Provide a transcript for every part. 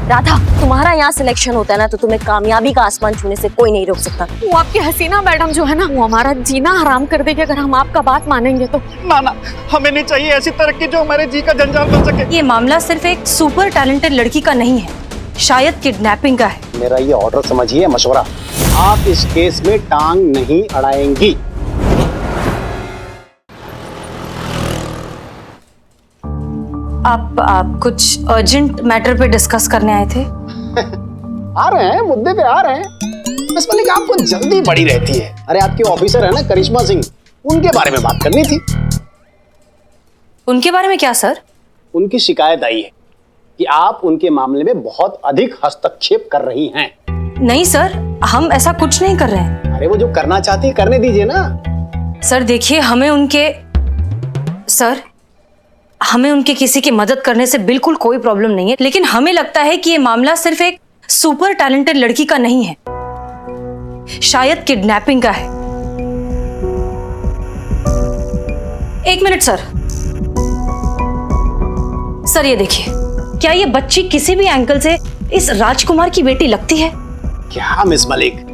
राधा, तुम्हारा यहाँ सिलेक्शन होता है ना तो तुम्हें कामयाबी का आसमान छूने से कोई नहीं रोक सकता। वो आपकी हसीना मैडम जो है ना, वो हमारा जीना हराम कर देगी अगर हम आपका बात मानेंगे तो। ना ना, हमें नहीं चाहिए ऐसी तरक्की जो हमारे जी का जंजाल बन सके। ये मामला सिर्फ एक सुपर टैलेंटेड लड़की का नहीं है, शायद किडनैपिंग का है। मेरा ये ऑर्डर समझिए मशवरा, आप इस केस में टांग नहीं अड़ाएंगी। आप कुछ अर्जेंट मैटर पे डिस्कस करने आए थे? आ रहे हैं, मुद्दे पे आ रहे हैं। बस मलिक, आपको जल्दी बड़ी रहती है। अरे आपकी ऑफिसर है ना करिश्मा सिंह, उनके बारे में बात करनी थी। उनके बारे में क्या सर? उनकी शिकायत आई है कि आप उनके मामले में बहुत अधिक हस्तक्षेप कर रही हैं। नहीं सर, हम ऐसा कुछ नहीं कर रहे हैं। अरे वो जो करना चाहती है करने दीजिए ना। सर देखिए, हमें उनके किसी की मदद करने से बिल्कुल कोई प्रॉब्लम नहीं है, लेकिन हमें लगता है कि ये मामला सिर्फ एक सुपर टैलेंटेड लड़की का नहीं है, शायद किडनैपिंग का है। एक मिनट सर ये देखिए, क्या ये बच्ची किसी भी एंगल से इस राजकुमार की बेटी लगती है? क्या मिस मलिक,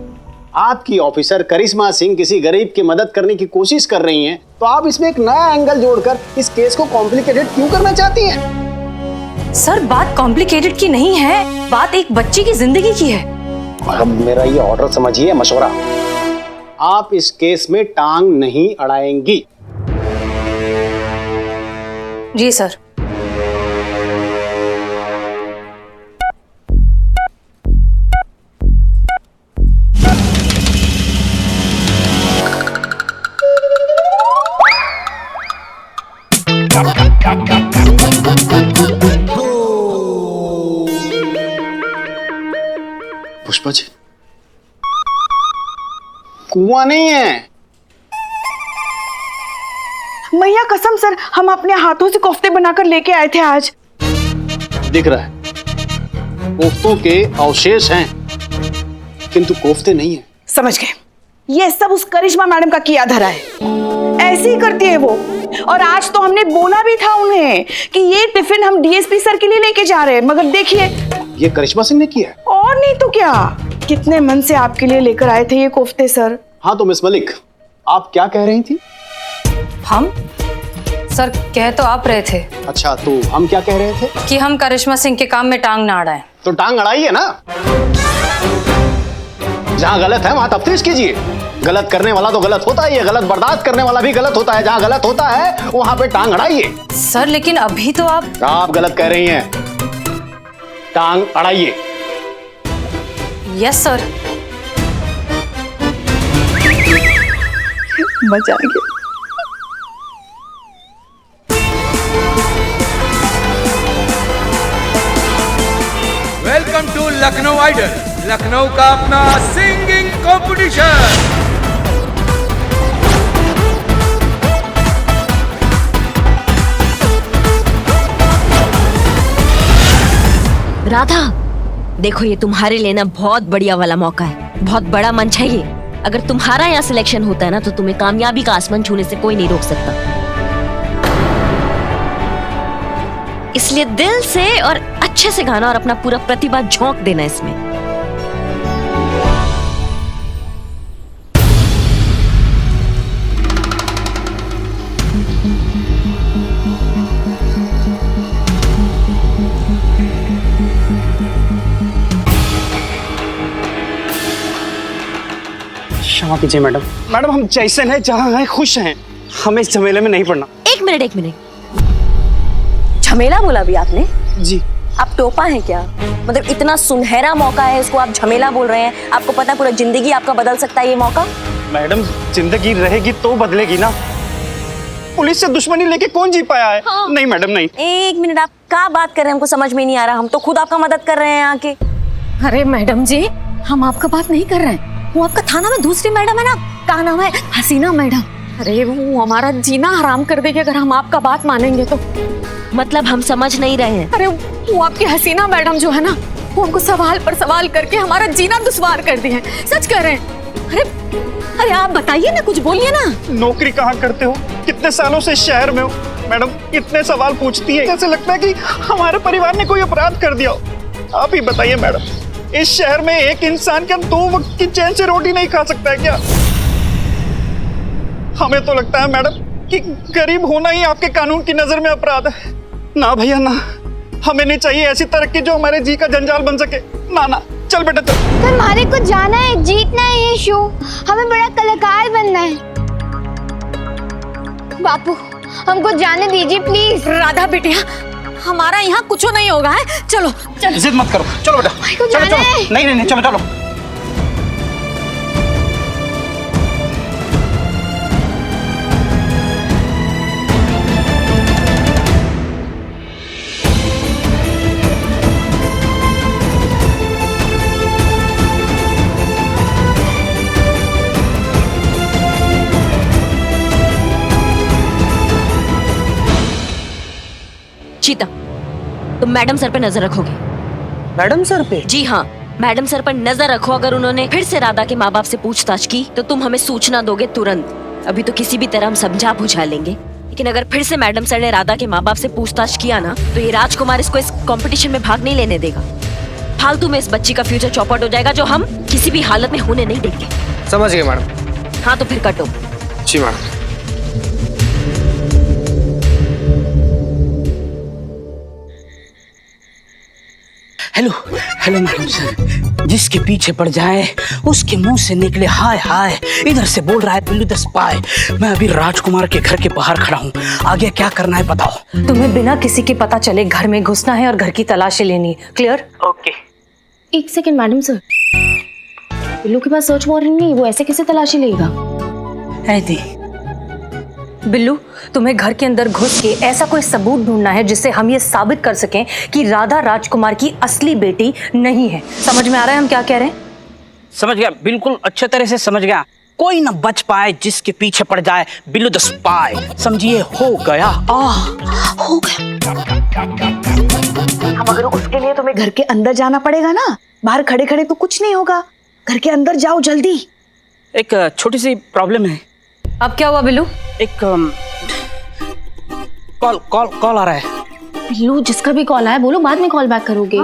आपकी ऑफिसर करिश्मा सिंह किसी गरीब की मदद करने की कोशिश कर रही हैं, तो आप इसमें एक नया एंगल जोड़कर इस केस को कॉम्प्लिकेटेड क्यों करना चाहती हैं? सर बात कॉम्प्लिकेटेड की नहीं है, बात एक बच्ची की जिंदगी की है। अब मेरा ये ऑर्डर समझिए मशवरा, आप इस केस में टांग नहीं अड़ाएंगी। जी सर। पुष्पा जी, कुआं नहीं है। मैया कसम सर, हम अपने हाथों से कोफ्ते बनाकर लेके आए थे आज। दिख रहा है कोफ्तों के अवशेष हैं, किंतु कोफ्ते नहीं है। समझ गए, ये सब उस करिश्मा मैडम का किया धरा है। ऐसे ही करती है वो। और आज तो हमने बोला भी था उन्हें कि ये टिफिन हम डीएसपी सर के लिए लेके जा रहे हैं, मगर देखिए ये करिश्मा सिंह ने किया है। और नहीं तो क्या, कितने मन से आपके लिए लेकर आए थे ये कोफ्ते सर। हाँ तो मिस मलिक, आप क्या कह रही थी? हम सर कह तो आप रहे थे। अच्छा, तो हम क्या कह रहे थे? कि हम करिश्मा सिंह के काम में टांग ना अड़ाएं। तो टांग अड़ाइए ना, जहां गलत है वहां तफ्तीश कीजिए। गलत करने वाला तो गलत होता ही है, गलत बर्दाश्त करने वाला भी गलत होता है। जहां गलत होता है वहां पे टांग अड़ाइए। सर लेकिन अभी तो आप गलत कह रही हैं, टांग अड़ाइए। Yes sir. मजा आ गया। Welcome to Lucknow idol, Lucknow का अपना सिंगिंग कंपटीशन। राधा, देखो ये तुम्हारे लिए ना बहुत बढ़िया वाला मौका है, बहुत बड़ा मंच है ये। अगर तुम्हारा यहाँ सिलेक्शन होता है ना तो तुम्हें कामयाबी का आसमान छूने से कोई नहीं रोक सकता। इसलिए दिल से और अच्छे से गाना और अपना पूरा प्रतिभा झोंक देना इसमें। क्षमा कीजिए मैडम। मैडम हम जैसे हैं जहाँ हैं खुश हैं, हमें इस झमेले में नहीं पड़ना। एक मिनट, झमेला बोला भी आपने? जी। आप टोपा हैं क्या? मतलब इतना सुनहरा मौका है, इसको आप झमेला बोल रहे हैं? आपको पता है पूरा जिंदगी आपका बदल सकता है ये मौका। मैडम जिंदगी रहेगी तो बदलेगी ना, पुलिस से दुश्मनी लेके कौन जी पाया है? हाँ। नहीं मैडम नहीं। एक मिनट, आप क्या बात कर रहे हैं? हमको समझ में नहीं आ रहा, हम तो खुद आपका मदद कर रहे हैं आके। अरे मैडम जी, हम आपका बात नहीं कर रहे हैं, वो आपका थाना में दूसरी मैडम है ना, क्या नाम है, हसीना मैडम। अरे वो हमारा जीना हराम कर देगी अगर हम आपका बात मानेंगे तो। मतलब हम समझ नहीं रहे हैं। अरे वो आपकी हसीना मैडम जो है ना, वो हमको सवाल पर सवाल करके हमारा जीना दुश्वार कर दिए हैं। सच कह रहे हैं। अरे आप बताइए ना, कुछ बोलिए ना। नौकरी कहाँ करते हो, कितने सालों से शहर में हो? मैडम इतने सवाल पूछती है, जैसे लगता है कि हमारे परिवार ने कोई अपराध कर दिया हो। आप ही बताइए मैडम, इस शहर में एक इंसान क्या 2 वक्त की चैन से रोटी नहीं खा सकता है क्या? हमें तो लगता है मैडम कि गरीब होना ही आपके कानून की नजर में अपराध है। ना भैया ना, हमें नहीं चाहिए ऐसी तरक्की जो हमारे जी का जंजाल बन सके। ना ना, चल बेटा चल। तो हमारे को जाना है, जीतना है ये शो, हमें बड़ा कलाकार बनना है। बापू हमको जाने दीजिए प्लीज। राधा बेटिया, हमारा यहाँ कुछ नहीं होगा है। चलो चलो, जिद मत करो, चलो बेटा को चलो जाना चलो। है। नहीं नहीं नहीं, चलो चलो। चीता, तुम मैडम सर पे नजर रखोगे? मैडम सर पे? जी हाँ, मैडम सर पर नजर रखो। अगर उन्होंने फिर से राधा के माँ बाप से पूछताछ की तो तुम हमें सूचना दोगे तुरंत। अभी तो किसी भी तरह हम समझा बुझा लेंगे, लेकिन अगर फिर से मैडम सर ने राधा के माँ बाप से पूछताछ किया ना, तो ये राजकुमार इसको इस कंपटीशन में भाग नहीं लेने देगा। फालतू में इस बच्ची का फ्यूचर चौपट हो जाएगा, जो हम किसी भी हालत में होने नहीं देंगे। समझ गए मैडम। हाँ तो फिर कटो। जी madam. Hello hello madam sir, जिसके पीछे पड़ जाए उसके मुंह से निकले हाय हाय। इधर से बोल रहा है बिल्लू द स्पाई। मैं अभी राजकुमार के घर के बाहर खड़ा हूँ, आगे क्या करना है बताओ। तुम्हें बिना किसी के पता चले घर में घुसना है और घर की तलाशी लेनी है। क्लियर? ओके। एक सेकंड मैडम सर, बिल्लू के पास सर्च वारंट नहीं, वो ऐसे कैसे तलाशी लेगा? ऐदी बिल्लू, तुम्हें घर के अंदर घुस के ऐसा कोई सबूत ढूंढना है जिससे हम ये साबित कर सकें कि राधा राजकुमार की असली बेटी नहीं है। समझ में आ रहा है हम क्या कह रहे हैं? समझ गया, बिल्कुल अच्छे तरह से समझ गया। कोई न बच पाए जिसके पीछे पड़ जाए बिल्लू द स्पाई। समझिए, हो गया। हो गया। अब अगर उसके लिए तुम्हें घर के अंदर जाना पड़ेगा ना, बाहर खड़े खड़े तो कुछ नहीं होगा। घर के अंदर जाओ जल्दी। एक छोटी सी प्रॉब्लम है। अब क्या हुआ बिल्लू? एक कॉल आ रहा है। बिल्लू, जिसका भी कॉल आया बोलो बाद में कॉल बैक करोगे।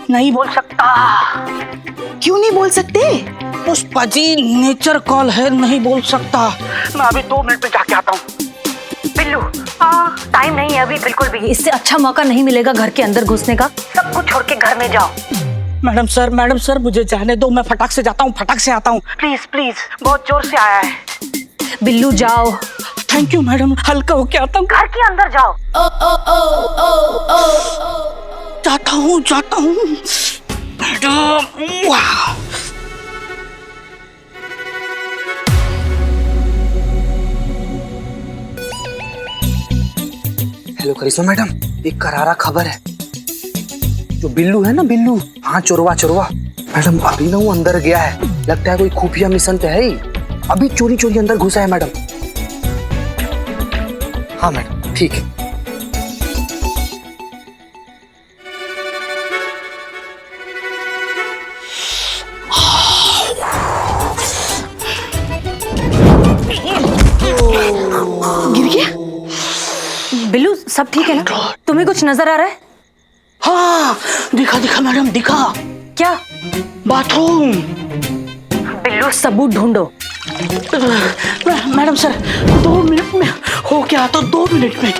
नहीं बोल सकता। क्यों नहीं बोल सकते? पुष्पा जी, नेचर कॉल है, नहीं बोल सकता। मैं अभी 2 मिनट में जाके आता हूँ। बिल्लू, टाइम नहीं है अभी बिल्कुल भी। इससे अच्छा मौका नहीं मिलेगा घर के अंदर घुसने का। सब कुछ छोड़ के घर में जाओ। मैडम सर मुझे जाने दो, मैं फटाक से जाता हूँ, फटाक से आता हूँ। प्लीज प्लीज, बहुत जोर से आया है। बिल्लू जाओ। थैंक यू मैडम, हल्का होके आता हूँ। घर के अंदर जाओ। जाता हूँ मैडम। वाह, हेलो करिश्मा मैडम, एक करारा खबर है। जो बिल्लू है ना, बिल्लू, हाँ चोरवा मैडम, अभी ना वो अंदर गया है। लगता है कोई खुफिया मिशन पे है ही। अभी चोरी अंदर घुसा है मैडम। हाँ मैडम, ठीक है। गिर गया? बिल्लू, सब ठीक है ना? तुम्हें कुछ नजर आ रहा है? हाँ दिखा मैडम, दिखा। क्या? बाथरूम। बिल्लू, सबूत ढूंढो। मैडम सर, 2 मिनट में हो क्या? तो 2 मिनट में।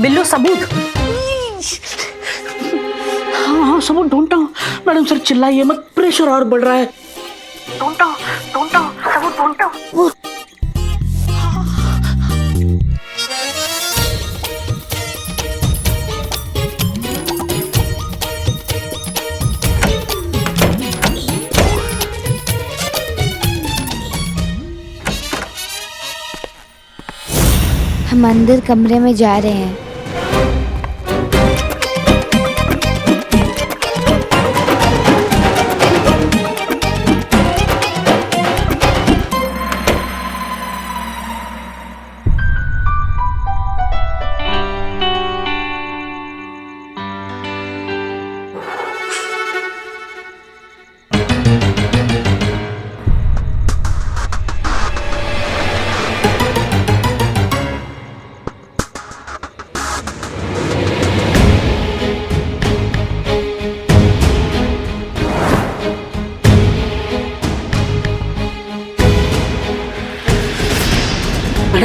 बिल्लू, सबूत। हाँ सबूत ढूंढता हूँ। मैडम सर चिल्लाइए मत, प्रेशर और बढ़ रहा है। ढूंढता हूँ, सबूत ढूंढता हूँ। हम अंदर कमरे में जा रहे हैं।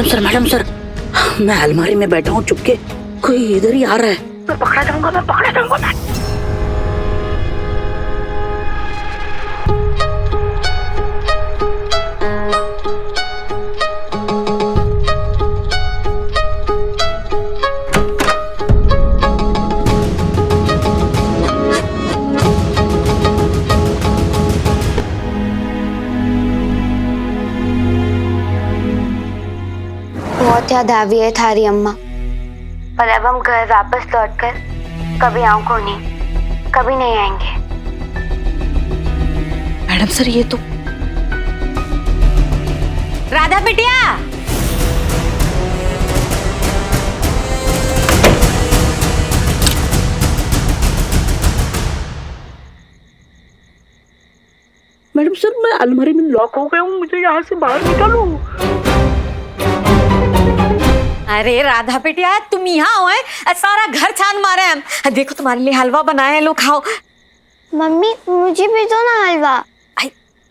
मैडम सर, मैं अलमारी में बैठा हूँ चुपके, कोई इधर ही आ रहा है, मैं पकड़ा जाऊंगा मैं। बहुत याद आ रही है थारी अम्मा, पर अब हम घर वापस लौटकर कभी आंखों नहीं, कभी नहीं आएंगे। मैडम सर ये तो राधा बिटिया, मैडम सर, मैं अलमारी में लॉक हो गया हूँ, मुझे यहाँ से बाहर निकालो। अरे राधा बेटिया, तुम यहाँ हो? सारा घर छान मारे हम। देखो तुम्हारे लिए हलवा बनाया है, लो खाओ। मम्मी मुझे भी दो ना हलवा।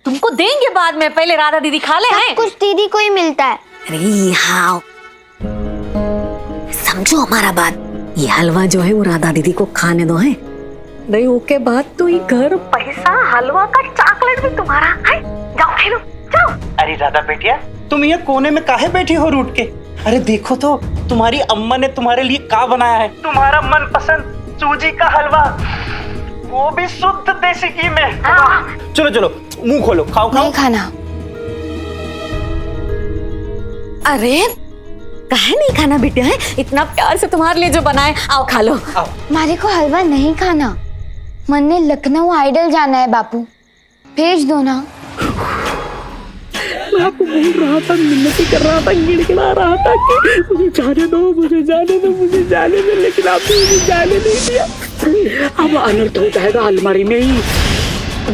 तुमको देंगे बाद में, पहले राधा दीदी खा ले। सब कुछ दीदी को ही मिलता है। अरे यहाँ समझो हमारा बात, ये हलवा जो है वो राधा दीदी को खाने दो है, नहीं ओके बाद तो ये घर, पैसा, हलवा का चॉकलेट भी तुम्हारा है। जाओ खेलो जाओ। अरे राधा बेटिया, तुम ये कोने में काहे बैठी हो रूठ के? अरे देखो तो तुम्हारी अम्मा ने तुम्हारे लिए क्या बनाया है, तुम्हारा मनपसंद सूजी का हलवा, वो भी शुद्ध देसी घी में। चलो चलो मुंह खोलो, खाओ खाओ। नहीं खाना। अरे काहे नहीं खाना बेटा, है इतना प्यार से तुम्हारे लिए जो बनाए, आओ खा लो। हमारे को हलवा नहीं खाना, मन ने लखनऊ आइडल जाना है बापू, भेज दो ना। मैं आपको बोल रहा था, मिन्नतें कर रहा था, गिड़गिड़ा रहा था कि मुझे जाने दो, मुझे जाने दो, मुझे जाने दो, लेकिन आपने मुझे जाने नहीं दिया। अब अनर्थ हो जाएगा अलमारी में ही।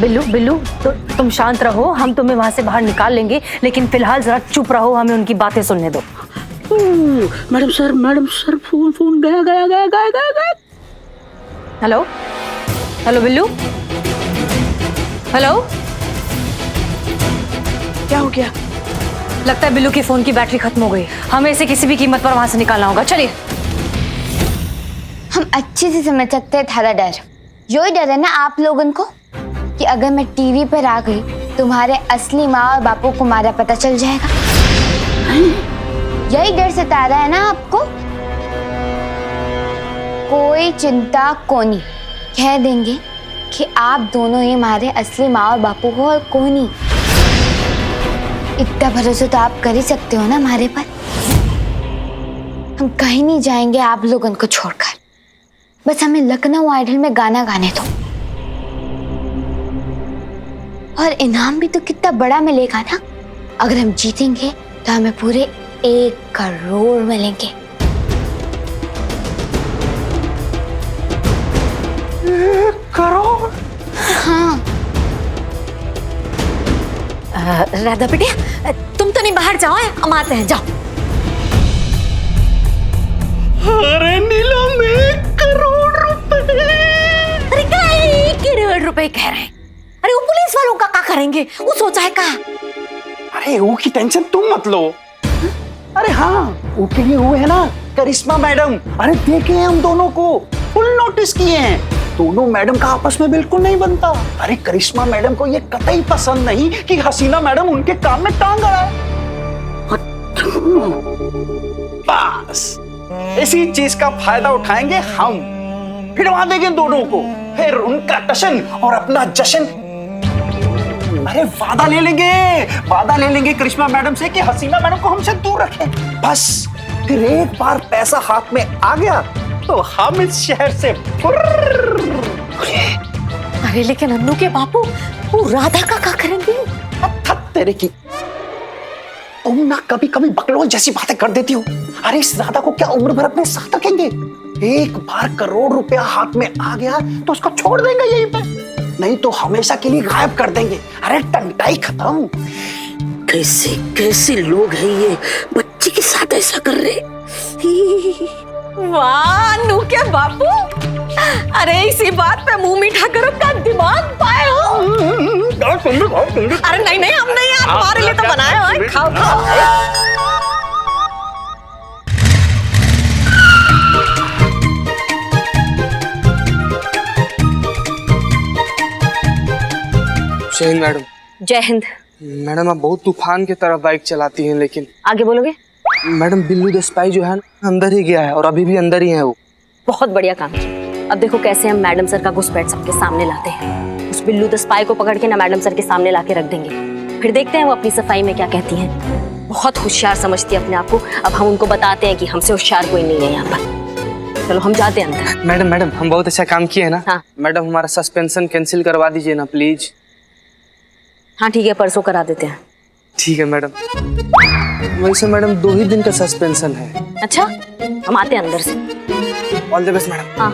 बिल्लू तो तुम शांत रहो, हम तुम्हें वहां से बाहर निकाल लेंगे, लेकिन फिलहाल जरा चुप रहो, हमें उनकी बातें सुनने दो। मैडम सर, फोन गया। Hello Billu, hello. क्या हो गया? लगता है बिल्लू की फोन की बैटरी खत्म हो गई, हमें इसे किसी भी कीमत पर वहां से निकालना होगा। चलिए। हम अच्छे से समझ सकते हैं थारा डर, यही डर है ना आप लोगों को कि अगर मैं टीवी पर आ गई तुम्हारे असली माँ और बापू को मारा पता चल जाएगा। यही डर सता रहा है ना आपको? कोई चिंता कोनी, कह देंगे कि आप दोनों ही हमारे असली माँ और बापू हो, और कोई नहीं। इतना भरोसा तो आप कर ही सकते हो ना हमारे पर। हम कहीं नहीं जाएंगे आप लोगों को छोड़कर, बस हमें लखनऊ आइडल में गाना गाने दो, और इनाम भी तो कितना बड़ा मिलेगा ना। अगर हम जीतेंगे तो हमें पूरे 1 करोड़ मिलेंगे। 1 करोड़? हाँ। राधा बेटिया, तुम तो नहीं बाहर जाओ, हम आते हैं, जाओ। अरे नीलम, 1 करोड़ रुपए! अरे क्या 1 करोड़ रुपए कह रहे हैं? अरे वो पुलिस वालों का क्या करेंगे, वो सोचा है का? अरे वो की टेंशन तुम मत लो। अरे हाँ, वो के लिए वो है ना करिश्मा मैडम, अरे देखे हैं हम दोनों को, फुल नोटिस किए हैं। दोनों मैडम का आपस में बिल्कुल नहीं बनता। अरे करिश्मा मैडम को ये कतई पसंद नहीं कि हसीना मैडम उनके काम में टांग अड़ाए। बस इसी चीज का फायदा उठाएंगे हम, फिरवा देंगे दोनों को, फिर उनका टशन और अपना जश्न। अरे वादा ले लेंगे करिश्मा मैडम से कि हसीना मैडम को हमसे दूर रखें। बस फिर एक बार पैसा हाथ में आ गया तो हम इस शहर से अरे लेकिन अन्नू के बापू, वो राधा का क्या करेंगे? तेरे की तुम ना कभी कभी बकलोल जैसी बातें कर देती हो। अरे इस राधा को क्या उम्र भर अपने साथ रखेंगे? एक बार 1 करोड़ रुपया हाथ में आ गया तो उसको छोड़ देंगे यहीं पे, नहीं तो हमेशा के लिए गायब कर देंगे। अरे टंटाई खत्म। कैसे कैसे लोग हैं ये, बच्चे के साथ ऐसा कर रहे। वाह अन्नू के बापू, अरे इसी बात पे मुंह मीठा करो, क्या दिमाग पाए हो। अरे नहीं हम नहीं यार, तुम्हारे लिए तो बनाया है, खाओ। जय हिंद मैडम। जय हिंद। मैडम आप बहुत तूफान की तरह बाइक चलाती हैं, लेकिन आगे बोलोगे? मैडम बिल्लू द स्पाई जो है ना अंदर ही गया है और अभी भी अंदर ही है वो। बहुत बढ़िया काम किया। अब देखो कैसे हम मैडम सर का घुसपैठ सबके सामने लाते हैं। उस बिल्लू द स्पाई को पकड़ के ना मैडम सर के सामने लाके रख देंगे, फिर देखते हैं वो अपनी सफाई में क्या कहती हैं। बहुत होशियार समझती है अपने आप को। अब हम उनको बताते हैं कि हमसे होशियार कोई नहीं है यहाँ पर। चलो हम जाते हैं अंदर। मैडम हम बहुत अच्छा काम किए हैं ना। हाँ। मैडम हमारा सस्पेंशन कैंसिल करवा दीजिए ना प्लीज। हाँ ठीक है, परसों करा देते हैं। ठीक है मैडम। वैसे मैडम 2 ही दिन का सस्पेंशन है। अच्छा, हम आते हैं अंदर से। All the best madam. हाँ।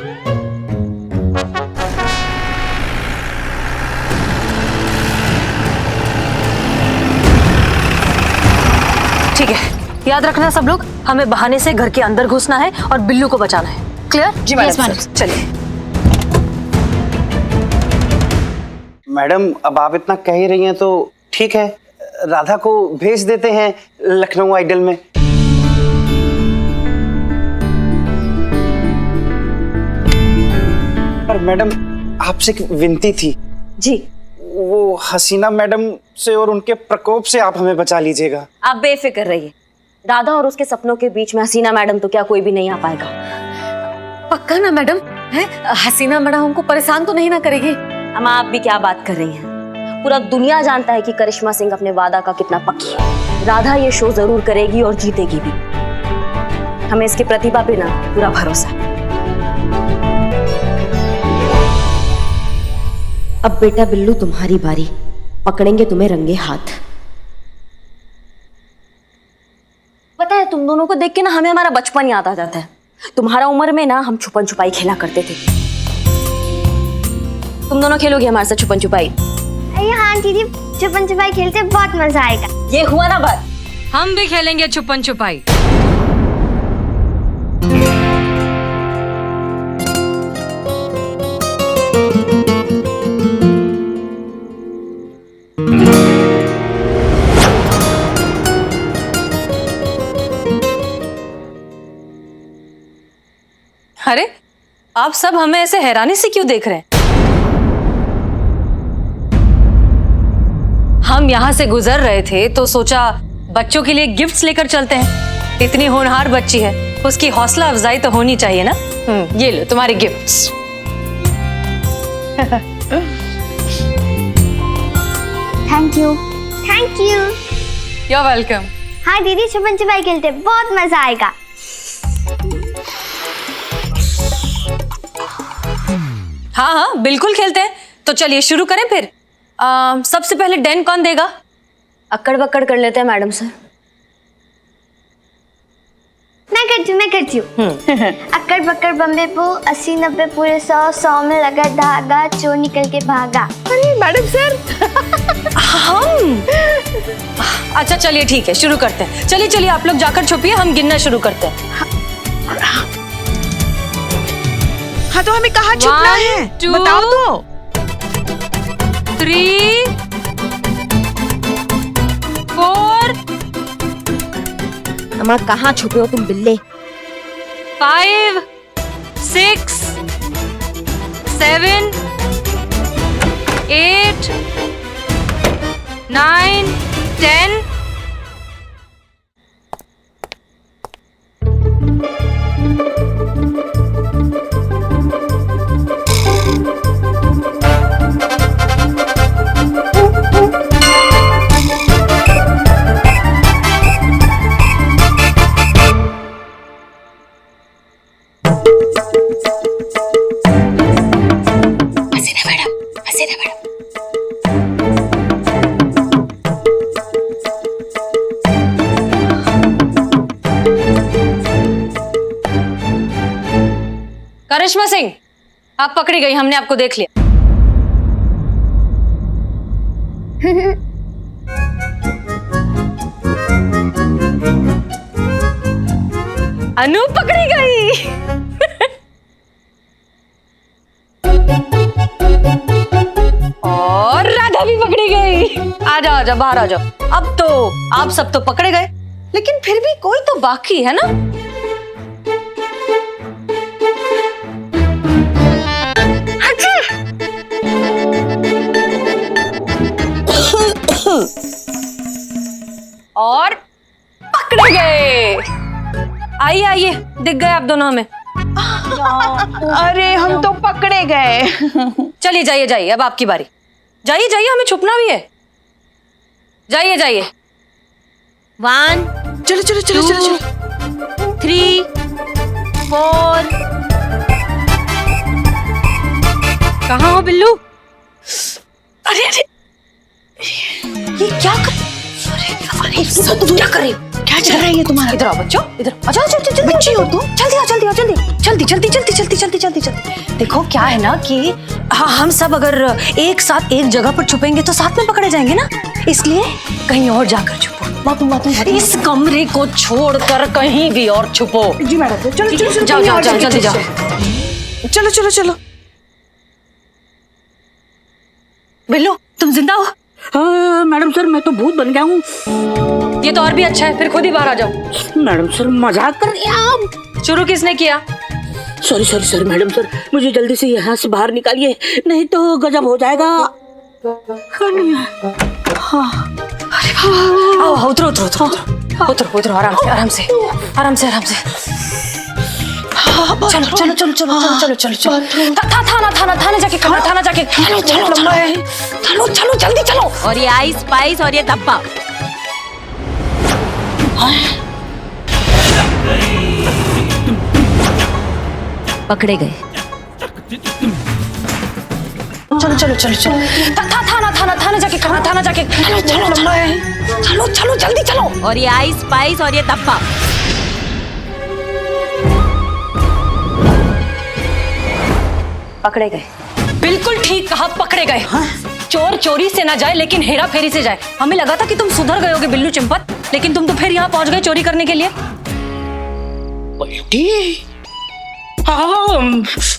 ठीक है, याद रखना सब लोग, हमें बहाने से घर के अंदर घुसना है और बिल्लू को बचाना है। क्लियर? जी मैडम। चलिए। मैडम अब आप इतना कह ही रही हैं तो ठीक है, राधा को भेज देते हैं लखनऊ आइडल में। पर मैडम आपसे एक विनती थी। जी। वो हसीना मैडम से और उनके प्रकोप से आप हमें बचा लीजिएगा। आप बेफिक्र रहिए, राधा और उसके सपनों के बीच में हसीना मैडम तो क्या कोई भी नहीं आ पाएगा। पक्का ना मैडम? है हसीना मैडम हमको परेशान तो नहीं ना करेगी? अम्मा आप भी क्या बात कर रही हैं? पूरा दुनिया जानता है कि करिश्मा सिंह अपने वादा का कितना पक्की है। राधा ये शो जरूर करेगी और जीतेगी भी। हमें इसकी प्रतिभा पे ना पूरा भरोसा है। अब बेटा बिल्लू तुम्हारी बारी, पकड़ेंगे तुम्हें रंगे हाथ। पता है तुम दोनों को देख के ना हमें हमारा बचपन याद आ जाता है। तुम्हारा उम्र में ना हम छुपन छुपाई खेला करते थे। तुम दोनों खेलोगे हमारे साथ छुपन छुपाई? अरे हाँ दीदी, छुपन छुपाई खेलते बहुत मजा आएगा। ये हुआ ना बात। हम भी खेलेंगे छुपन छुपाई। अरे आप सब हमें ऐसे हैरानी से क्यों देख रहे हैं? हम यहाँ से गुजर रहे थे तो सोचा बच्चों के लिए गिफ्ट्स लेकर चलते हैं। इतनी होनहार बच्ची है, उसकी हौसला अफजाई तो होनी चाहिए ना। ये लो तुम्हारे gifts. Thank you. Thank you. You are welcome. हाँ दीदी, छुपन छुपाई खेलते बहुत मजा आएगा। हाँ हाँ बिल्कुल खेलते हैं। तो चलिए शुरू करें फिर। सबसे पहले डेन कौन देगा? अक्कड़ बक्कड़ कर लेते हैं मैडम सर। मैं करती हूँ। अक्कड़ बक्कड़ बम्बे पो 80 90 पूरे 100 में लगा धागा, चोर निकल के भागा। अरे मैडम सर। हम अच्छा चलिए ठीक है, शुरू करते हैं। चलिए आप लोग जाकर छुपिए, हम गिनना शुरू करते हैं। हाँ तो हमें कहाँ छुपना है? बताओ तो। 3 4 अम्मा कहाँ छुपे हो तुम बिल्ले? 5 6 7 8 9 10। करिश्मा सिंह, आप पकड़ी गई, हमने आपको देख लिया। अनु पकड़ी गई। और राधा भी पकड़ी गई। आ जाओ बाहर आ जाओ। अब तो आप सब तो पकड़े गए, लेकिन फिर भी कोई तो बाकी है ना। और पकड़े गए। आइए आइए, दिख गए आप दोनों हमें। अरे हम तो पकड़े गए। चलिए जाइए जाइए, अब आपकी बारी। जाइए जाइए, हमें छुपना भी है। जाइए जाइए। 1 चलो चलो चलो चलो चलो। 3 4। कहाँ हो बिल्लू? अरे अरे ये क्या कर? अरे तुम क्या कर रही हो? क्या चल रहा है ये तुम्हारा? इधर आओ बच्चों, इधर आ जाओ। जल्दी बच्ची हो तुम? जल्दी आओ, जल्दी आओ, जल्दी जल्दी जल्दी जल्दी जल्दी जल्दी जल्दी जल्दी। देखो क्या है ना कि हम सब अगर एक साथ एक जगह पर छुपेंगे तो साथ में पकड़े जाएंगे ना, इसलिए कहीं और जाकर छुपो। इस कमरे को छोड़कर कहीं भी और छुपो। जी मैडम, चलो चलो चलो, जाओ जाओ जाओ, जल्दी जाओ। चलो चलो चलो। बिल्लू तुम जिंदा हो? मैडम सर, मैं तो भूत बन गया हूँ। ये तो और भी अच्छा है, फिर खुद ही बाहर आ जाओ। मैडम सर, मजाक कर रही हैं आप? शुरू किसने किया? Sorry sorry sorry madam sir, मुझे जल्दी से यहाँ से बाहर निकालिए, नहीं तो गजब हो जाएगा। आओ उतरो उतरो उतरो उतरो उतरो, आराम से आराम से आराम से आराम से। चलो चलो चलो चलो चलो चलो चलो। थाना जाके खबर, थाना जाके। चलो चलो चलो चलो जल्दी चलो। और ये आइस स्पाइस और ये धब्बा। पकड़े गए। चलो चलो चलो चलो। थाना जाके खबर, थाना जाके। चलो चलो चलो चलो जल्दी चलो। और ये आइस स्पाइस और ये धब्बा। पकड़े गए। बिल्कुल ठीक कहा, पकड़े गए। चोर चोरी से ना जाए लेकिन हेरा फेरी से जाए। हमें लगा था कि तुम सुधर गए होगे बिल्लू चिंपत, लेकिन तुम तो फिर यहाँ पहुंच गए चोरी करने के लिए।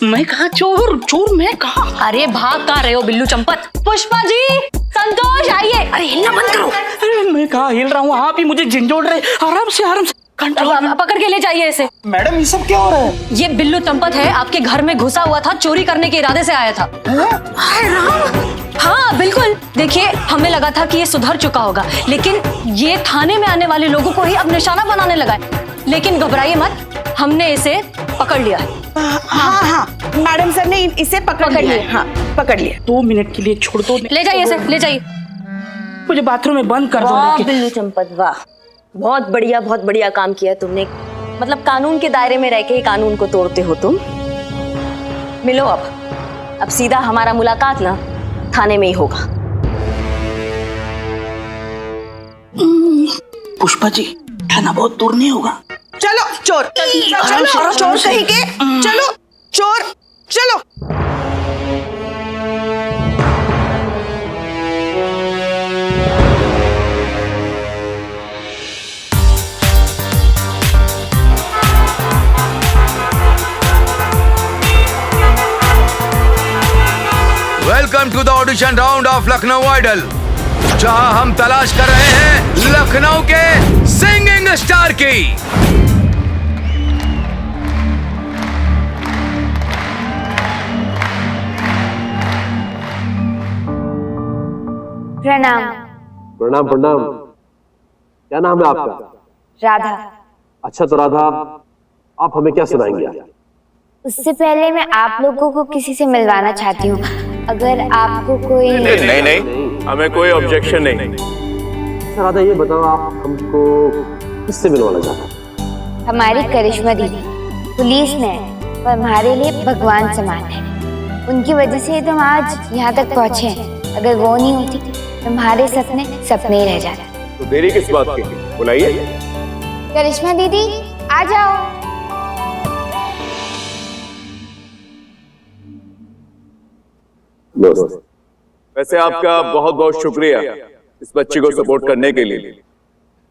मैं कहा चोर? चोर मैं कहा? अरे भाग कहाँ रहे हो बिल्लू चंपत? पुष्पा जी, संतोष आइए। अरे हिलना बंद करो। अरे मैं कहा हिल रहा हूँ, आप ही मुझे झिंझोड़ रहे। आराम से कंट्रोल। पकड़ के ले जाइए इसे। मैडम ये सब क्या हो रहा है? ये बिल्लू चंपत है, आपके घर में घुसा हुआ था, चोरी करने के इरादे से आया था। हाँ बिल्कुल। देखिए हमें लगा था कि ये सुधर चुका होगा, लेकिन ये थाने में आने वाले लोगों को ही अब निशाना बनाने लगा है। लेकिन घबराइए मत, हमने इसे पकड़ लिया है। हाँ हाँ, मैडम सर ने इसे पकड़ लिया। हाँ पकड़ लिया। 2 मिनट के लिए छोड़ दो। ले जाइए इसे, ले जाइए। मुझे बाथरूम में बंद कर वाह दो। बिल्लू चंपत, वाह, बहुत बढ़िया काम किया तुमने। मतलब कानून के दायरे में रह के ही कानून को तोड़ते हो तुम। मिलो अब सीधा हमारा मुलाकात ना थाने में ही होगा। पुष्पा जी, थाना बहुत दूर नहीं होगा। चलो चोर, चलो चोर सही के। चलो चोर, चलो। Welcome to the audition round of Lucknow idol, जहां हम तलाश कर रहे हैं लखनऊ के सिंगिंग स्टार की। प्रणाम। प्रणाम प्रणाम। क्या नाम है आपका? राधा। अच्छा तो राधा, आप हमें क्या सुनाएंगे? उससे पहले मैं आप लोगों को किसी से मिलवाना चाहती हूँ। अगर आपको कोई नहीं, हमें कोई ऑब्जेक्शन नहीं। अच्छा राधा, ये बताओ आप हमको किससे मिलवाना चाहते हैं? हमारी करिश्मा दीदी पुलिस में और हमारे लिए भगवान समान है। उनकी वजह से तो हम आज यहाँ तक पहुँचे हैं। अगर वो नहीं होती तो हमारे सपने सपने ही रह जाते। तो देरी किस बात की? बुलाइए। करिश्मा दीदी आ जाओ। वैसे आपका बहुत बहुत शुक्रिया इस बच्ची को सपोर्ट करने के लिए।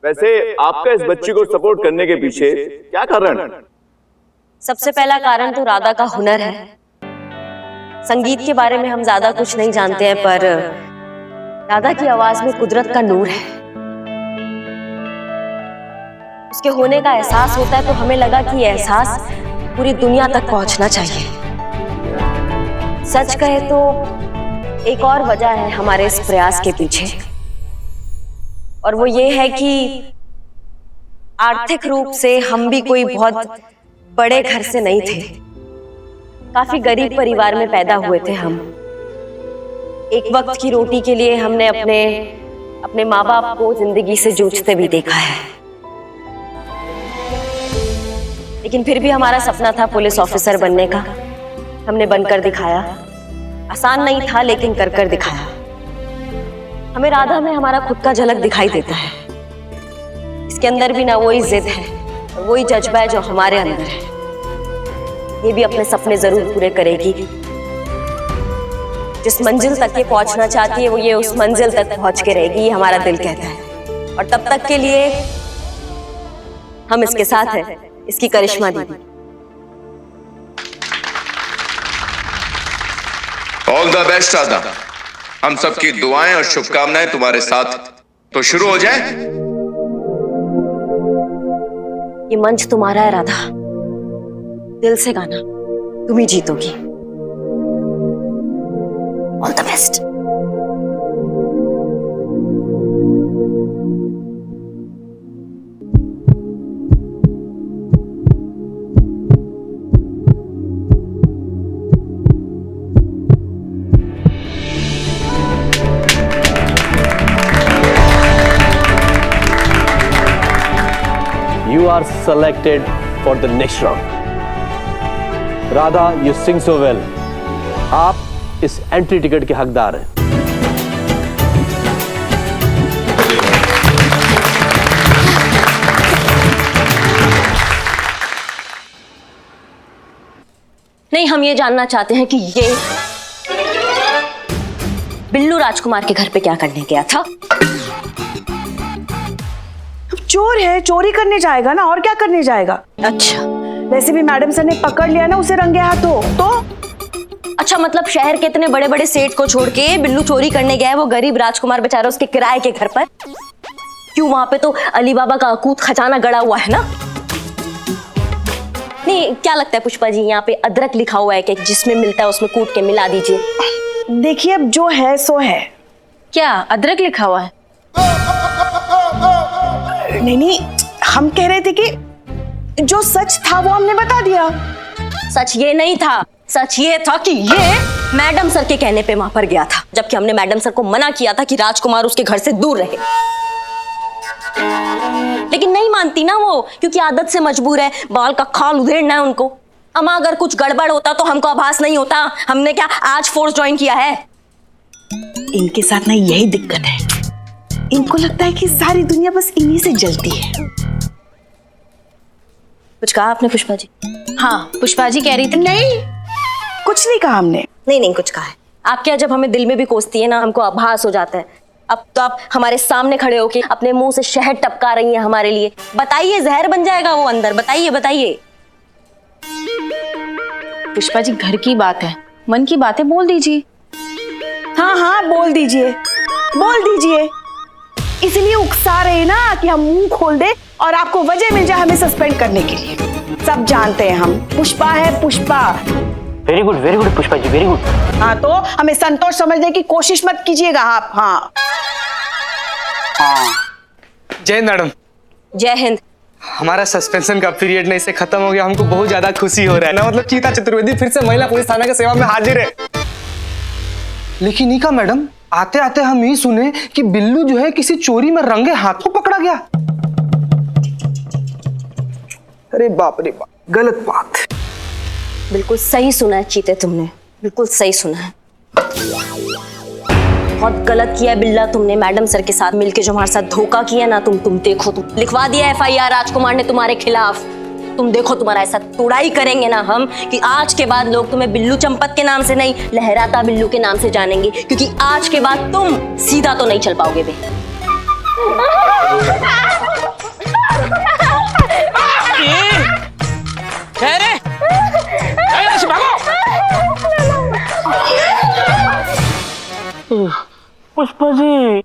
वैसे आपका इस बच्ची को सपोर्ट करने के पीछे क्या कारण है? सबसे पहला कारण तो राधा का हुनर है। संगीत के बारे में हम ज्यादा कुछ नहीं जानते हैं, पर राधा की आवाज में कुदरत का नूर है। उसके होने का एहसास होता है तो हमें लगा कि यह एहसास पूरी दुनिया तक पहुंचना चाहिए। सच कहे तो एक और वजह है हमारे इस प्रयास के पीछे। और वो ये है कि आर्थिक रूप से हम भी कोई बहुत बड़े घर से नहीं थे। काफी गरीब परिवार में पैदा हुए थे हम। एक वक्त की रोटी के लिए हमने अपने माँ बाप को जिंदगी से जूझते भी देखा है, लेकिन फिर भी हमारा सपना था पुलिस ऑफिसर बनने का। हमने बनकर दिखाया। आसान नहीं था, लेकिन कर दिखाया। हमें राधा में हमारा खुद का झलक दिखाई देता है। इसके अंदर भी ना वही जिद है, वही जज्बा है जो हमारे अंदर है। ये भी अपने सपने जरूर पूरे करेगी। जिस मंजिल तक ये पहुंचना चाहती है, वो ये उस मंजिल तक पहुंच के रहेगी, ये हमारा दिल कहता है। और तब तक के लिए हम इसके साथ हैं, इसकी करिश्मा दीदी। All the best Radha. हम सबकी दुआएं और शुभकामनाएं तुम्हारे साथ। तो शुरू हो जाए। ये मंच तुम्हारा है राधा, दिल से गाना, तुम ही जीतोगी। All the best. You are selected for the next round. Radha, you sing so well. आप इस एंट्री टिकट के हकदार हैं। नहीं, हम ये जानना चाहते हैं कि ये बिल्लू राजकुमार के घर पे क्या करने गया था। चोर है, चोरी करने जाएगा ना, और क्या करने जाएगा। अच्छा, वैसे भी मैडम सर ने पकड़ लिया ना उसे रंगे हाथों। तो अच्छा, मतलब शहर के इतने बड़े बड़े सेठ को छोड़ के बिल्लू चोरी करने गया है, वो गरीब राजकुमार बेचारा उसके किराए के घर पर। क्यों, वहां पे तो अली बाबा का अकूत खजाना गड़ा हुआ है ना। नहीं, क्या लगता है पुष्पा जी, यहाँ पे अदरक लिखा हुआ है कि जिसमें मिलता है उसमें कूट के मिला दीजिए। देखिए, अब जो है सो है। क्या अदरक लिखा हुआ है? नहीं, हम कह रहे थे कि जो सच था वो हमने बता दिया। सच ये नहीं था, सच ये था कि ये मैडम सर के कहने पे वहां पर गया था, जबकि हमने मैडम सर को मना किया था कि राजकुमार उसके घर से दूर रहे। लेकिन नहीं मानती ना वो, क्योंकि आदत से मजबूर है, बाल का खाल उधेड़ना है उनको। अमा अगर कुछ गड़बड़ होता तो हमको आभास नहीं होता। हमने क्या आज फोर्स ज्वाइन किया है। इनके साथ ना यही दिक्कत है, इनको लगता है कि सारी दुनिया बस इन्हीं से जलती है। कुछ कहा आपने पुष्पा जी? हाँ, पुष्पा जी कह रही थी। नहीं, कुछ नहीं कहा हमने। नहीं, कुछ कहा है। आप क्या, जब हमें दिल में भी कोसती है ना, हमको आभास हो जाता है। अब तो आप हमारे सामने खड़े होके अपने मुंह से शहद टपका रही हैं हमारे लिए। बताइए, जहर बन जाएगा वो अंदर। बताइए। पुष्पा जी, घर की बात है, मन की बातें बोल दीजिए। हाँ, बोल दीजिए। इसलिए उकसा रहे ना कि हम मुंह खोल दे और आपको वजह मिल जाए हमें सस्पेंड करने के लिए। सब जानते हैं हम, पुष्पा है Pushpa. Very good Pushpa ji, very good. हाँ, तो हमें संतोष समझने की कोशिश मत कीजिएगा आप। हाँ। जय हिंद मैडम। जय हिंद। हमारा सस्पेंशन का पीरियड नहीं से खत्म हो गया, हमको बहुत ज्यादा खुशी हो रहा है ना। मतलब चीता चतुर्वेदी फिर से महिला पुलिस थाना की सेवा में हाजिर है। लेकिन नीका मैडम, आते आते हम ये सुने कि बिल्लू जो है किसी चोरी में रंगे हाथों पकड़ा गया। अरे बाप रे बाप, गलत बात। बिल्कुल सही सुना है चीते, तुमने बिल्कुल सही सुना है। बहुत गलत किया है बिल्ला तुमने, मैडम सर के साथ मिलके जो हमारे साथ धोखा किया ना। तुम देखो, तुम लिखवा दिया FIR राजकुमार ने तुम्हारे खिलाफ। तुम देखो, तुम्हारा ऐसा तुड़ाई करेंगे ना हम कि आज के बाद लोग तुम्हें बिल्लू चंपत के नाम से नहीं, लहराता बिल्लू के नाम से जानेंगे। क्योंकि आज के बाद तुम सीधा तो नहीं चल पाओगे बे। पुष्पा जी,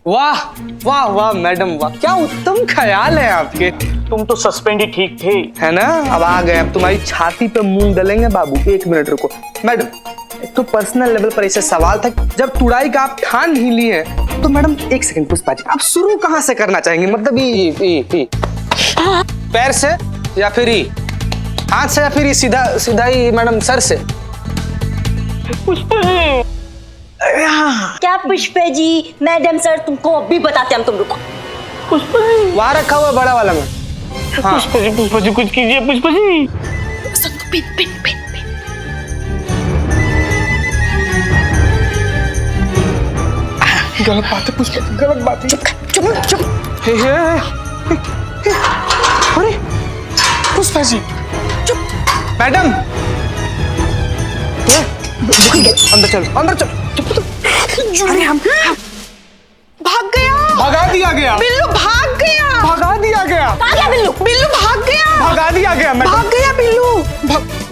वाह वाह वाह मैडम, वाह, क्या उत्तम ख्याल है आपके। तुम तो सस्पेंड ही ठीक थे, है ना। अब आ गए, अब तुम्हारी छाती पे मूंग डलेंगे बाबू। 1 मिनट रुको मैडम, एक तो पर्सनल लेवल पर ऐसे सवाल था, जब तुड़ाई का आप ठान ही लिए तो मैडम एक सेकंड पुष्पा जी, आप शुरू कहाँ से करना चाहेंगे? मतलब ये पैर से या फिर ये हाथ से या फिर ये सीधा सीधा ही मैडम सर से? क्या पुष्पे जी? मैडम सर तुमको अभी बताते हम, तुम रुको। वहाँ रखा हुआ बड़ा वाला में। हाँ। पुष्पा जी कुछ कीजिए पुष्पा जी। गलत बात है पुष्पा, गलत बात है। चुप। अरे पुष्पा जी चुप। मैडम अंदर चलो, अंदर चलो। अरे हम भाग गया, भगा दिया गया। बिल्लू भाग गया, भगा दिया गया। कहाँ गया बिल्लू? बिल्लू भाग गया, भगा दिया गया। भाग गया बिल्लू।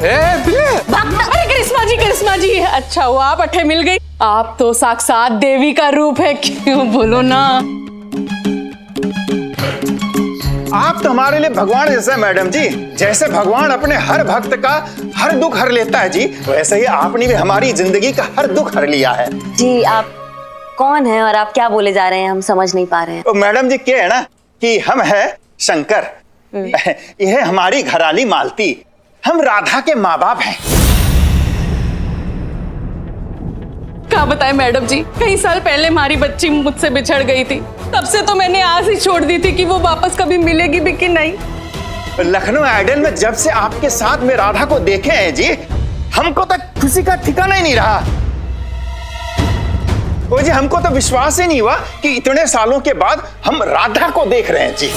अरे करिश्मा जी अच्छा हुआ आप अठे मिल गई। आप तो साक्षात देवी का रूप है, क्यों बोलो ना। आप तो हमारे लिए भगवान जैसे मैडम जी। जैसे भगवान अपने हर भक्त का हर दुख हर लेता है जी, वैसे ही आपने भी हमारी जिंदगी का हर दुख हर लिया है जी। आप कौन है और आप क्या बोले जा रहे हैं, हम समझ नहीं पा रहे हैं। तो मैडम जी क्या है ना कि हम है शंकर, यह हमारी घराली मालती, हम राधा के माँ बाप हैं। क्या बताएं मैडम जी, कई साल पहले हमारी बच्ची मुझसे बिछड़ गई थी, तब से तो मैंने आस ही छोड़ दी थी कि वो वापस कभी मिलेगी भी कि नहीं। लखनऊ आइडल में जब से आपके साथ में राधा को देखे हैं जी, हमको तो किसी का ठिकाना ही नहीं रहा। वो जी हमको तो विश्वास ही नहीं हुआ कि इतने सालों के बाद हम राधा को देख रहे हैं जी।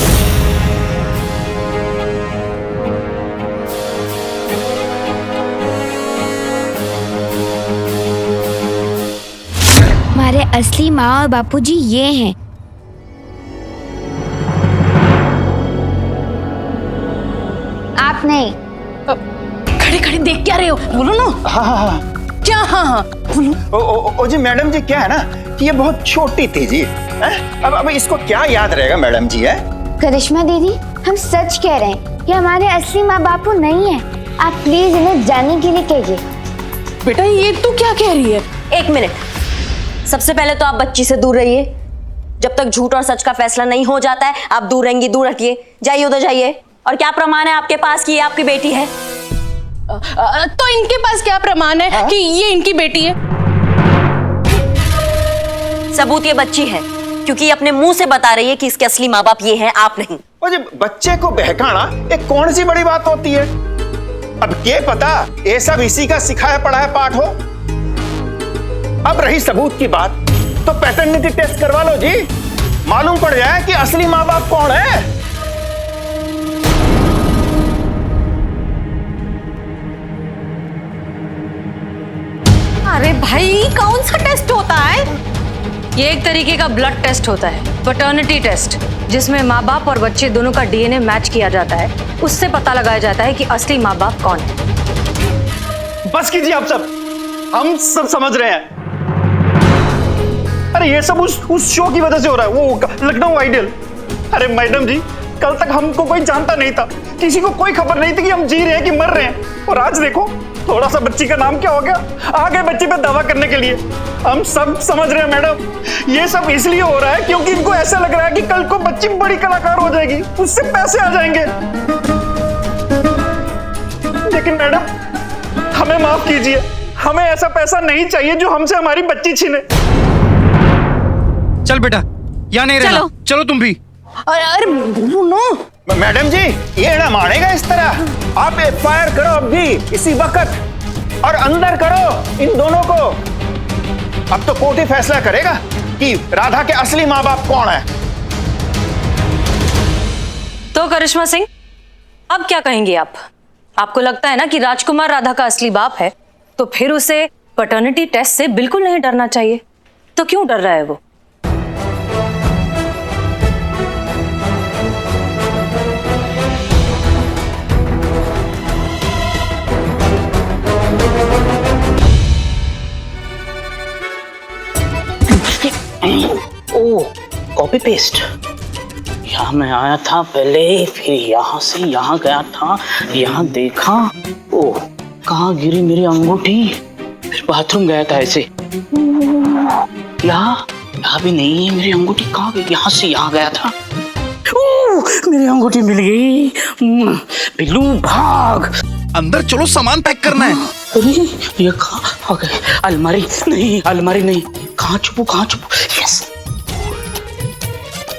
हमारे असली माँ और बापूजी ये हैं। आप नहीं। खड़े खड़े देख क्या रहे हो, बोलो ना। हाँ। क्या? हाँ बोलो। ओ जी मैडम जी क्या है ना कि ये बहुत छोटी थी जी, अब इसको क्या याद रहेगा मैडम जी? है करिश्मा दीदी, हम सच कह रहे हैं, ये हमारे असली माँ बापू नहीं है। आप प्लीज इन्हें जाने के लिए कहिए। बेटा ये तू क्या कह रही है? एक मिनट, सबसे पहले तो आप बच्ची से दूर रहिए। जब तक झूठ और सच का फैसला नहीं हो जाता है, आप दूर रहेंगी, दूर हटिए। जाइए उधर जाइए। और क्या प्रमाण है आपके पास कि ये आपकी बेटी है? तो इनके पास क्या प्रमाण है कि ये इनकी बेटी है? सबूत ये बच्ची है, क्योंकि ये अपने मुंह से बता रही है कि इसके असली माँ बाप ये हैं, आप नहीं। वो जी बच्चे को बहकाना एक कौन सी बड़ी बात होती है? अब क्या पता ये सब इसी का सिखाया पढ़ाया पाठ हो। अब रही सबूत की बात, तो पैटर्निटी टेस्ट करवा लो जी, मालूम पड़ जाए कि असली माँ बाप कौन है। अरे भाई कौन सा टेस्ट होता है? ये एक तरीके का ब्लड टेस्ट होता है, पैटर्निटी टेस्ट, जिसमें माँ बाप और बच्चे दोनों का डीएनए मैच किया जाता है। उससे पता लगाया जाता है कि असली माँ बाप कौन है। बस कीजिए आप सब, हम सब समझ रहे हैं। अरे ये सब उस शो की वजह से हो रहा है, वो लखनऊ आइडल। अरे मैडम जी, कल तक हमको कोई जानता नहीं था, किसी को कोई खबर नहीं थी कि हम जी रहे हैं कि मर रहे हैं। और आज देखो थोड़ा सा बच्ची का नाम क्या हो गया, आ गए बच्ची पे दावा करने के लिए। हम सब समझ रहे हैं मैडम, ये सब इसलिए हो रहा है क्योंकि इनको ऐसा लग रहा है कि कल को बच्ची बड़ी कलाकार हो जाएगी, उससे पैसे आ जाएंगे। लेकिन मैडम हमें माफ कीजिए, हमें ऐसा पैसा नहीं चाहिए जो हमसे हमारी बच्ची छीने। चल बेटा, यहाँ नहीं रहना, चलो तुम भी। अरे बोलो ना। मैडम जी ये ना मानेगा इस तरह, आप एफआईआर करो अब भी इसी वक्त, और अंदर करो इन दोनों को। अब तो कोर्ट ही फैसला करेगा कि राधा के असली माँ बाप कौन है। तो करिश्मा सिंह, अब क्या कहेंगे आप? आपको लगता है ना कि राजकुमार राधा का असली बाप है, तो फिर उसे पैटर्निटी टेस्ट से बिल्कुल नहीं डरना चाहिए। तो क्यों डर रहा है वो? ओ कॉपी पेस्ट। यहाँ मैं आया था पहले, फिर यहाँ से यहाँ गया था, यहाँ देखा, ओ कहाँ गिरी मेरी अंगूठी, फिर बाथरूम गया था ऐसे, यहाँ यहाँ भी नहीं है। मेरी अंगूठी कहाँ गई? यहाँ से यहाँ गया था। मेरी अंगूठी मिल गई। बिल्लू भाग, अंदर चलो, सामान पैक करना है। अरे ये कहाँ आ गए? अलमारी नहीं, अलमारी नहीं। कहाँ छुपू, कहाँ छुपू? यस,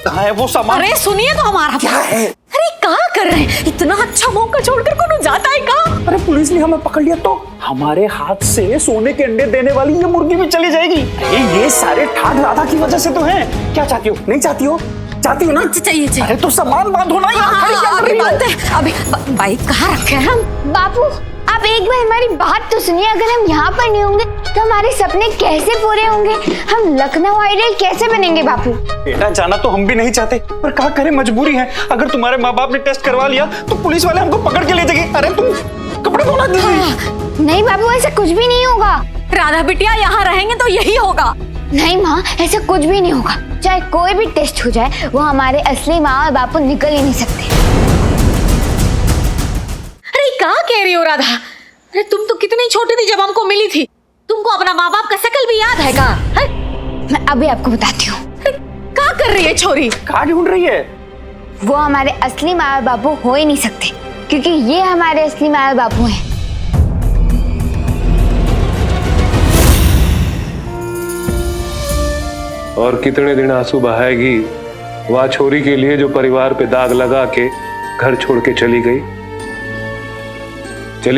कहाँ है वो सामान? अरे सुनिए तो हमारा क्या है? अरे कहाँ कर रहे हैं? इतना अच्छा मौका छोड़कर कौन जाता है कहाँ? अरे पुलिस ने हमें पकड़ लिया तो हमारे हाथ से सोने के अंडे देने वाली ये मुर्गी भी चली जाएगी। अरे ये सारे ठाग राधा की वजह से तो हैं। क्या चाहती हो? नहीं चाहती हो? चाहती हो ना? चाहिए चाहिए। अरे तो सामान बांधो ना, यहाँ खड़ी क्या कर रही हो? अभी बाइक कहाँ रखे हैं हम? बापू आप एक बार हमारी बात तो सुनिए। अगर हम यहाँ पर नहीं होंगे तो हमारे सपने कैसे पूरे होंगे? हम लखनऊ आइडल कैसे बनेंगे बापू? बेटा जाना तो हम भी नहीं चाहते, पर क्या करें, मजबूरी है। अगर तुम्हारे माँ बाप ने टेस्ट करवा लिया तो पुलिस वाले हमको पकड़ के ले जाएंगे। अरे तुम कपड़े धोना दीजिए। नहीं बाबू, ऐसा कुछ भी नहीं होगा। राधा बिटिया यहाँ रहेंगे तो यही होगा। नहीं माँ, ऐसा कुछ भी नहीं होगा। चाहे कोई भी टेस्ट हो जाए, वो हमारे असली माँ और बापू निकल ही नहीं सकते। अरे कहाँ कह रही हो राधा? अरे तुम तो कितनी छोटी थी जब हमको मिली थी। तुमको अपना माँ बाप का शकल भी याद है का? मैं अभी आपको बताती हूँ। क्या कर रही है छोरी? कहाँ ढूंढ रही है? वो हमारे असली माँ और बापू हो ही नहीं सकते, क्योंकि ये हमारे असली माँ और बापू हैं। और कितने दिन आंसू बहाएगी वह छोरी के लिए जो परिवार पे दाग लगा के घर छोड़ के चली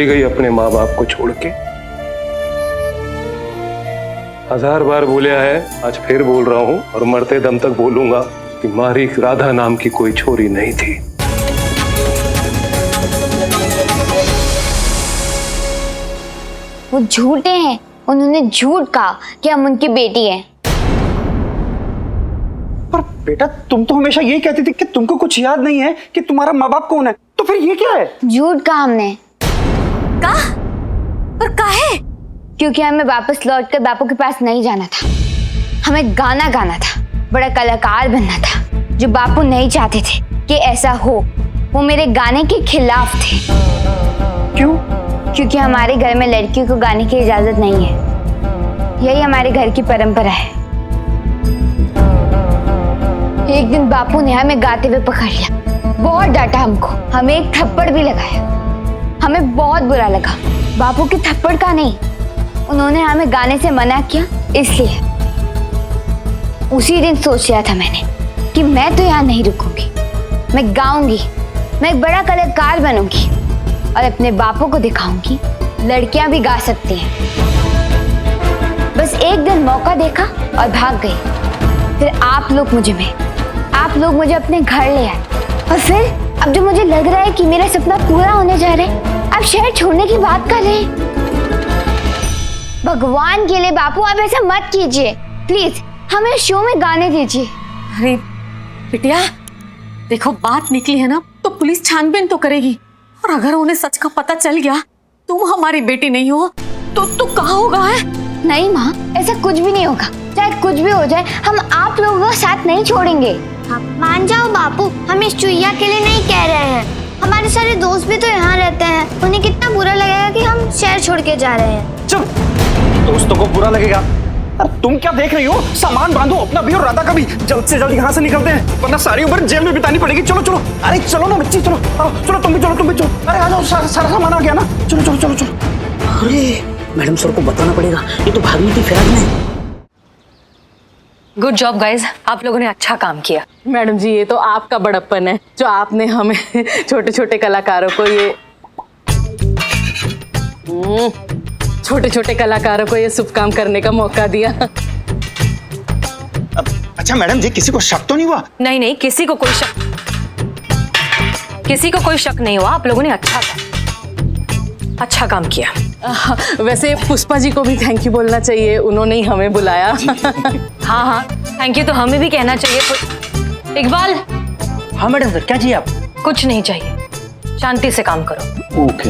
गई अपने माँ बाप को छोड़ के। 1000 बार बोलिया है, आज फिर बोल रहा हूं और मरते दम तक बोलूंगा कि मारी राधा नाम की कोई छोरी नहीं थी। वो झूठे हैं। उन्होंने झूठ कहा कि हम उनकी बेटी हैं। पर बेटा तुम तो हमेशा यही कहती थी कि तुमको कुछ याद नहीं है कि तुम्हारा माँ बाप कौन है, तो फिर ये क्या है? झूठ कहा हमने। कहा? पर काहे? क्योंकि हमें वापस लौटकर बापू के पास नहीं जाना था। हमें गाना गाना था, बड़ा कलाकार बनना था, जो बापू नहीं चाहते थे कि ऐसा हो। वो मेरे गाने के खिलाफ थे। क्यों? क्योंकि हमारे घर में लड़कियों को गाने की इजाजत नहीं है। यही हमारे घर की परंपरा है। एक दिन बापू ने हमें गाते हुए पकड़ लिया, बहुत डांटा हमको, हमें एक थप्पड़ भी लगाया। हमें बहुत बुरा लगा। बापू के थप्पड़ का नहीं, उन्होंने हमें गाने से मना किया, इसलिए उसी दिन सोच लिया था मैंने कि मैं तो यहाँ नहीं रुकूंगी, मैं गाऊंगी, मैं एक बड़ा कलाकार बनूंगी और अपने बापू को दिखाऊंगी लड़कियां भी गा सकती हैं। बस एक दिन मौका देखा और भाग गई। फिर आप लोग मुझे अपने घर ले आए। और फिर अब जो मुझे लग रहा है कि मेरा सपना पूरा होने जा रहा है, आप शहर छोड़ने की बात कर रहे हैं। भगवान के लिए बापू आप ऐसा मत कीजिए, प्लीज हमें शो में गाने दीजिए। अरे बिटिया देखो, बात निकली है ना तो पुलिस छानबीन तो करेगी, और अगर उन्हें सच का पता चल गया तुम हमारी बेटी नहीं हो तो कहाँ होगा है? नहीं माँ, ऐसा कुछ भी नहीं होगा। चाहे कुछ भी हो जाए, हम आप लोगों का साथ नहीं छोड़ेंगे। मान जाओ बापू, हम इस चुईया के लिए नहीं कह रहे हैं। हमारे सारे दोस्त भी तो यहाँ रहते हैं। उन्हें कितना बुरा लगेगा कि हम शहर छोड़ के जा रहे हैं। चुप, दोस्तों को बुरा लगेगा। अरे तुम क्या देख रही हो? सामान बांधो, अपना भी और राधा का भी। जल्द से जल्द यहाँ से निकलते हैं, वरना सारी उम्र जेल में बितानी पड़ेगी। चलो चलो, अरे चलो ना बच्ची, चलो चलो, तुम भी चलो। अरे आ जाओ, सारा सामान आ गया ना। चलो। अरे मैडम सर को बताना पड़ेगा, ये तो भागनी थी फिराक में। गुड जॉब गाइज, आप लोगों ने अच्छा काम किया। मैडम जी ये तो आपका बड़प्पन है जो आपने हमें छोटे छोटे कलाकारों को ये शुभ काम करने का मौका दिया। अच्छा मैडम जी, किसी को शक तो नहीं हुआ? नहीं, किसी को कोई शक नहीं हुआ। आप लोगों ने अच्छा काम किया। वैसे पुष्पा जी को भी थैंक यू बोलना चाहिए, उन्होंने ही हमें बुलाया। हाँ, थैंक यू तो हमें भी कहना चाहिए। इकबाल। हाँ मैडम सर, क्या चाहिए आप? कुछ नहीं चाहिए, शांति से काम करो। ओके।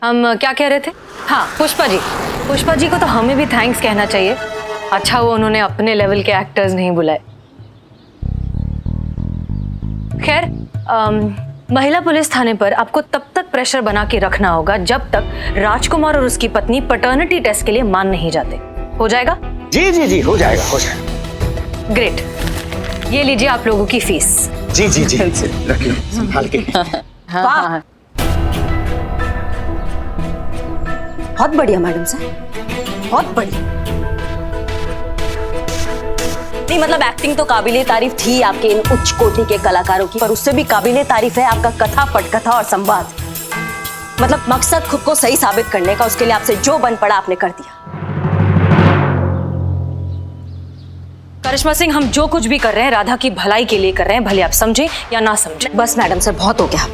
हम क्या कह रहे थे? हाँ, पुष्पा जी को तो हमें भी थैंक्स कहना चाहिए। अच्छा वो उन्होंने अपने लेवल के एक्टर्स नहीं बुलाए। खैर, महिला पुलिस थाने पर आपको तब तक प्रेशर बना के रखना होगा जब तक राजकुमार और उसकी पत्नी पैटर्निटी टेस्ट के लिए मान नहीं जाते। हो जाएगा? जी जी जी, हो जाएगा हो जाएगा। ग्रेट, ये लीजिए आप लोगों की फीस। जी जी जी, रखिए संभाल के। वाह, बहुत बढ़िया मैडम सर, बहुत बढ़िया। नहीं मतलब एक्टिंग तो काबिले तारीफ थी आपके इन उच्च कोटि के कलाकारों की, पर उससे भी काबिले तारीफ है आपका कथा, पटकथा और संवाद। मतलब मकसद खुद को सही साबित करने का, उसके लिए आपसे जो बन पड़ा आपने कर दिया। करिश्मा सिंह, हम जो कुछ भी कर रहे हैं राधा की भलाई के लिए कर रहे हैं, भले आप समझें या ना समझें। बस मैडम सर, बहुत हो गया।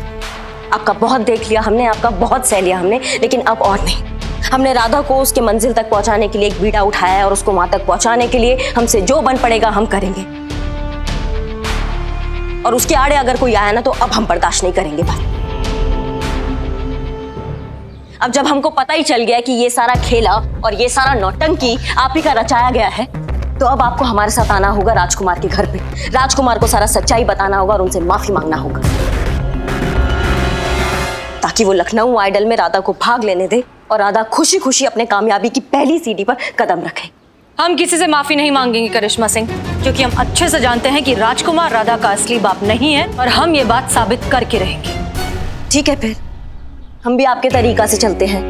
आपका बहुत देख लिया हमने, आपका बहुत सह लिया हमने, लेकिन अब और नहीं। हमने राधा को उसके मंजिल तक पहुंचाने के लिए एक बीड़ा उठाया है और उसको वहां तक पहुंचाने के लिए हमसे जो बन पड़ेगा हम करेंगे। और उसके आड़े अगर कोई आया ना तो अब हम बर्दाश्त नहीं करेंगे भाई। अब जब हमको पता ही चल गया कि ये सारा खेला और ये सारा नौटंकी आप ही का रचाया गया है, तो अब आपको हमारे साथ आना होगा राजकुमार के घर पे। राजकुमार को सारा सच्चाई बताना होगा और उनसे माफी मांगना होगा, ताकि वो लखनऊ आइडल में राधा को भाग लेने दे और राधा खुशी खुशी अपने कामयाबी की पहली सीढ़ी पर कदम रखे। हम किसी से माफी नहीं मांगेंगे करिश्मा सिंह, क्योंकि हम अच्छे से जानते हैं कि राजकुमार राधा का असली बाप नहीं है और हम ये बात साबित करके रहेंगे। ठीक है, फिर हम भी आपके तरीका से चलते हैं,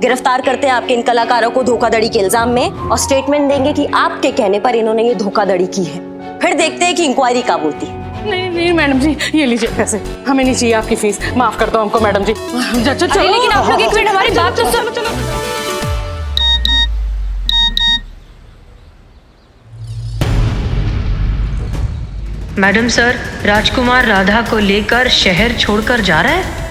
गिरफ्तार करते हैं आपके इन कलाकारों को धोखाधड़ी के इल्जाम में और स्टेटमेंट देंगे कि आपके कहने पर इन्होंने ये धोखाधड़ी की है। फिर देखते हैं कि इंक्वायरी कब होती है। नहीं नहीं मैडम जी, ये लीजिए पैसे, हमें नहीं चाहिए आपकी फीस, माफ कर दो हमको मैडम जी। चलो, लेकिन आप लोग एक मिनट हमारी बात तो सुनो। मैडम सर, राजकुमार राधा को लेकर शहर छोड़कर जा रहा है।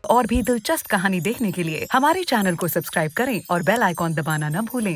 और भी दिलचस्प कहानी देखने के लिए हमारे चैनल को सब्सक्राइब करें और बेल आइकॉन दबाना न भूलें।